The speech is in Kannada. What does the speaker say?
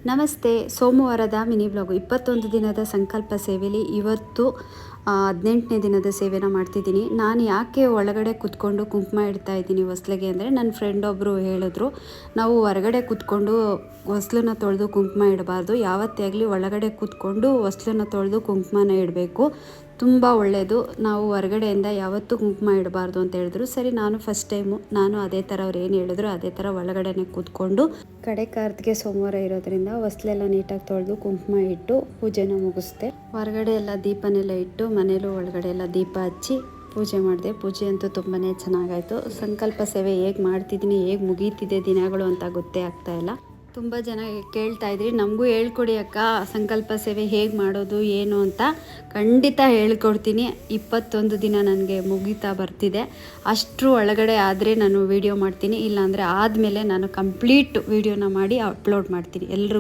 ನಮಸ್ತೆ. ಸೋಮವಾರದ ಮಿನಿ ಬ್ಲಾಗು 21 ದಿನದ ಸಂಕಲ್ಪ ಸೇವೆಯಲ್ಲಿ ಇವತ್ತು 18ನೇ ದಿನದ ಸೇವೆನ ಮಾಡ್ತಿದ್ದೀನಿ. ನಾನು ಯಾಕೆ ಒಳಗಡೆ ಕೂತ್ಕೊಂಡು ಕುಂಕುಮ ಇಡ್ತಾ ಇದ್ದೀನಿ ಹೊಸ್ಲಿಗೆ ಅಂದರೆ, ನನ್ನ ಫ್ರೆಂಡ್ ಒಬ್ಬರು ಹೇಳಿದ್ರು, ನಾವು ಹೊರಗಡೆ ಕೂತ್ಕೊಂಡು ಹೊಸ್ಲನ್ನ ತೊಳೆದು ಕುಂಕುಮ ಇಡಬಾರ್ದು, ಯಾವತ್ತೇ ಆಗಲಿ ಒಳಗಡೆ ಕೂತ್ಕೊಂಡು ಹೊಸ್ಲನ್ನ ತೊಳೆದು ಕುಂಕುಮನ ಇಡಬೇಕು, ತುಂಬ ಒಳ್ಳೆಯದು, ನಾವು ಹೊರಗಡೆಯಿಂದ ಯಾವತ್ತೂ ಕುಂಕುಮ ಇಡಬಾರ್ದು ಅಂತ ಹೇಳಿದ್ರು. ಸರಿ, ನಾನು ಫಸ್ಟ್ ಟೈಮು ನಾನು ಅದೇ ಥರ ಅವ್ರು ಏನು ಹೇಳಿದ್ರು ಅದೇ ಥರ ಒಳಗಡೆನೆ ಕೂತ್ಕೊಂಡು ಕಡೆ ಕಾರ್ತಿಗೆ ಸೋಮವಾರ ಇರೋದ್ರಿಂದ ಹೊಸ್ಲೆಲ್ಲ ನೀಟಾಗಿ ತೊಳೆದು ಕುಂಕುಮ ಇಟ್ಟು ಪೂಜೆನ ಮುಗಿಸ್ದೆ. ಹೊರಗಡೆ ಎಲ್ಲ ದೀಪನೆಲ್ಲ ಇಟ್ಟು ಮನೇಲೂ ಒಳಗಡೆ ಎಲ್ಲ ದೀಪ ಹಚ್ಚಿ ಪೂಜೆ ಮಾಡಿದೆ. ಪೂಜೆ ಅಂತೂ ತುಂಬಾ ಚೆನ್ನಾಗಾಯಿತು. ಸಂಕಲ್ಪ ಸೇವೆ ಹೇಗೆ ಮಾಡ್ತಿದ್ದೀನಿ, ಹೇಗೆ ಮುಗೀತಿದೆ ದಿನಗಳು ಅಂತ ಗೊತ್ತೇ ಆಗ್ತಾಯಿಲ್ಲ. ತುಂಬ ಜನ ಕೇಳ್ತಾ ಇದ್ರಿ, ನಮಗೂ ಹೇಳ್ಕೊಡಿ ಅಕ್ಕ ಸಂಕಲ್ಪ ಸೇವೆ ಹೇಗೆ ಮಾಡೋದು ಏನು ಅಂತ. ಖಂಡಿತ ಹೇಳ್ಕೊಡ್ತೀನಿ. 21 ದಿನ ನನಗೆ ಮುಗೀತಾ ಬರ್ತಿದೆ. ಅಷ್ಟರ ಒಳಗಡೆ ಆದರೆ ನಾನು ವಿಡಿಯೋ ಮಾಡ್ತೀನಿ, ಇಲ್ಲಾಂದರೆ ಆದಮೇಲೆ ನಾನು ಕಂಪ್ಲೀಟ್ ವಿಡಿಯೋನ ಮಾಡಿ ಅಪ್ಲೋಡ್ ಮಾಡ್ತೀನಿ. ಎಲ್ಲರೂ